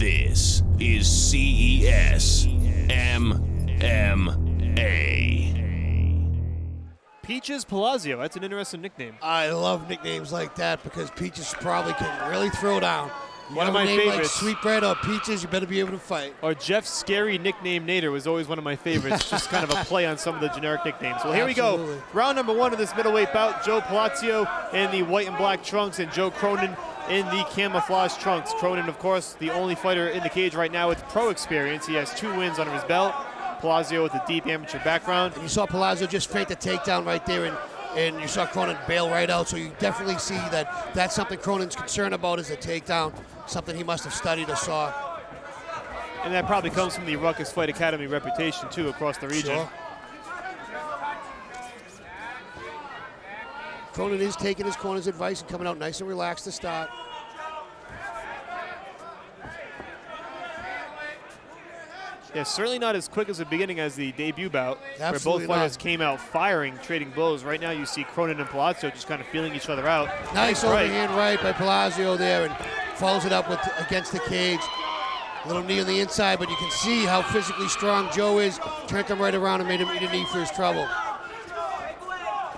This is CES MMA. Peaches Palazio, that's an interesting nickname. I love nicknames like that because Peaches probably can really throw down. One of my favorites. Like Sweetbread or Peaches, you better be able to fight. Or Jeff's scary nickname Nader was always one of my favorites, just kind of a play on some of the generic nicknames. Well, here we go. Round number one of this middleweight bout. Joe Palazio in the white and black trunks and Joe Cronin in the camouflage trunks. Cronin, of course, the only fighter in the cage right now with pro experience. He has 2 wins under his belt. Palazio with a deep amateur background. And you saw Palazio just feint the takedown right there, and you saw Cronin bail right out, so you definitely see that that's something Cronin's concerned about is a takedown, something he must have studied or saw. And that probably comes from the Ruckus Fight Academy reputation, too, across the region. Sure. Cronin is taking his corner's advice and coming out nice and relaxed to start. Yeah, certainly not as quick as the beginning as the debut bout, Absolutely where both fighters came out firing, trading blows. Right now you see Cronin and Palazio just kind of feeling each other out. Nice overhand right by Palazio there, and follows it up with against the cage. A little knee on the inside, but you can see how physically strong Joe is. Turned him right around and made him eat a knee for his trouble.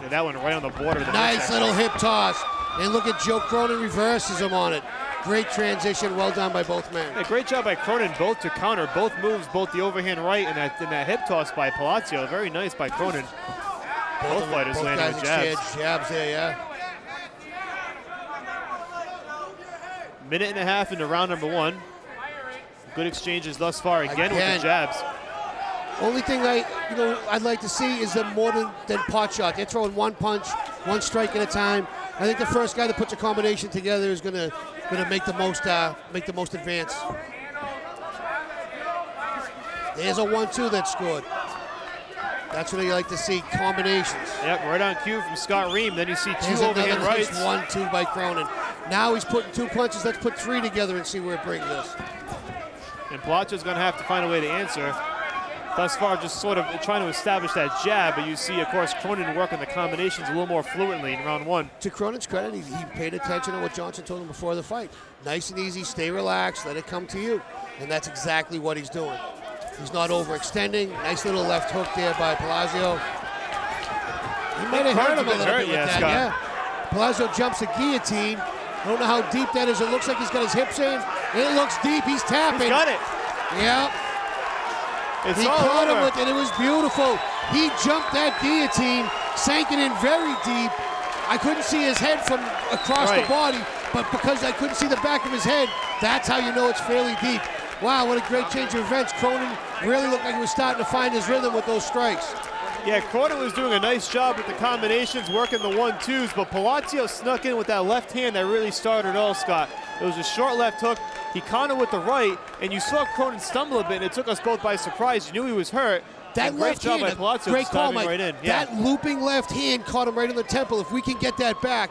Yeah, that one right on the border. Of the nice little hip toss. And look at Joe Cronin reverses him on it. Great transition, well done by both men. Yeah, great job by Cronin, both to counter, both moves, both the overhand right and that hip toss by Palazio. Very nice by Cronin. Both fighters landing with jabs. Jabs there, yeah. Minute and a half into round number one. Good exchanges thus far, again with the jabs. Only thing I'd like to see is them more than pot shot. They're throwing one punch, one strike at a time. I think the first guy that puts a combination together is gonna make the most advance. There's a 1-2 that scored. That's what you like to see, combinations. Yep, right on cue from Scott Ream. Then you see 2 overhand rights. 1-2 by Cronin. Now he's putting 2 punches. Let's put 3 together and see where it brings us. And Palazio's going to have to find a way to answer. Thus far, just sort of trying to establish that jab, but you see, of course, Cronin working the combinations a little more fluently in round one. To Cronin's credit, he paid attention to what Johnson told him before the fight. Nice and easy, stay relaxed, let it come to you. And that's exactly what he's doing. He's not overextending. Nice little left hook there by Palazio. He might have hurt him a little bit with that, yeah. Palazio jumps a guillotine. I don't know how deep that is. It looks like he's got his hips in. It looks deep. He's tapping. He's got it. Yep. He caught him with it. It was beautiful. He jumped that guillotine, sank it in very deep. I couldn't see his head from across the body, but because I couldn't see the back of his head, that's how you know it's fairly deep. Wow, what a great change of events. Cronin really looked like he was starting to find his rhythm with those strikes. Yeah, Cronin was doing a nice job with the combinations, working the 1-2s, but Palazio snuck in with that left hand that really started it all, Scott. It was a short left hook. He countered with the right, and you saw Cronin stumble a bit, and it took us both by surprise. You knew he was hurt. That left hand, by Palazio, great call, Mike. Right in. That looping left hand caught him right in the temple. If we can get that back,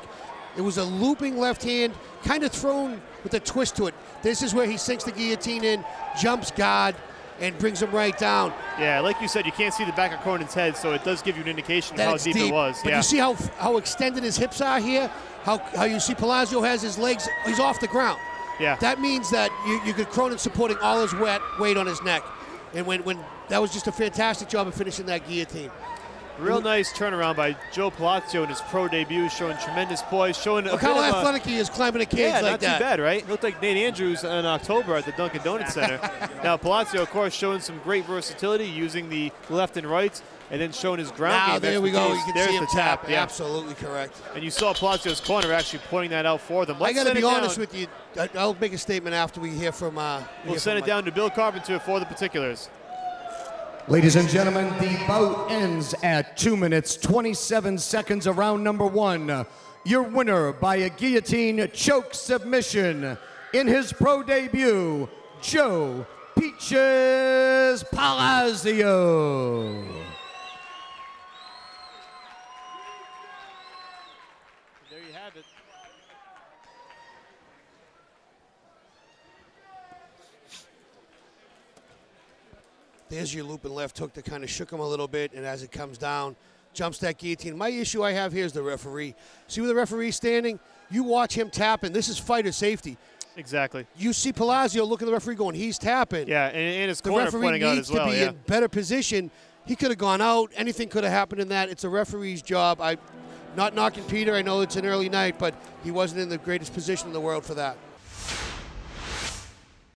it was a looping left hand, kind of thrown with a twist to it. This is where he sinks the guillotine in, jumps guard, and brings him right down. Yeah, like you said, you can't see the back of Cronin's head, so it does give you an indication of how deep it was. But you see how extended his hips are here? How you see Palazio has his legs, he's off the ground. Yeah. That means that you get Cronin supporting all his weight on his neck. And when that was just a fantastic job of finishing that guillotine. Real nice turnaround by Joe Palazio in his pro debut, showing tremendous poise, showing Look how athletic he is climbing a cage like that. Yeah, not too bad, right? Looked like Nate Andrews in October at the Dunkin' Donuts Center. Now, Palazio, of course, showing some great versatility, using the left and rights, and then showing his ground game. Now, there we go. You can see him tap. Yeah. Absolutely correct. And you saw Palazio's corner actually pointing that out for them. I got to be honest with you. I'll make a statement after we hear from We'll send it down to Bill Carpenter for the particulars. Ladies and gentlemen, the bout ends at 2 minutes, 27 seconds of round number one. Your winner by a guillotine choke submission in his pro debut, Joe Peaches Palazio. There you have it. There's your loop and left hook that kind of shook him a little bit, and as it comes down, jumps that guillotine. My issue I have here is the referee. See where the referee's standing? You watch him tapping. This is fighter safety. Exactly. You see Palazio look at the referee going, he's tapping. Yeah, and his The corner referee pointing out needs as well. to be in better position. He could have gone out. Anything could have happened in that. It's a referee's job. I'm not knocking Peter. I know it's an early night, but he wasn't in the greatest position in the world for that.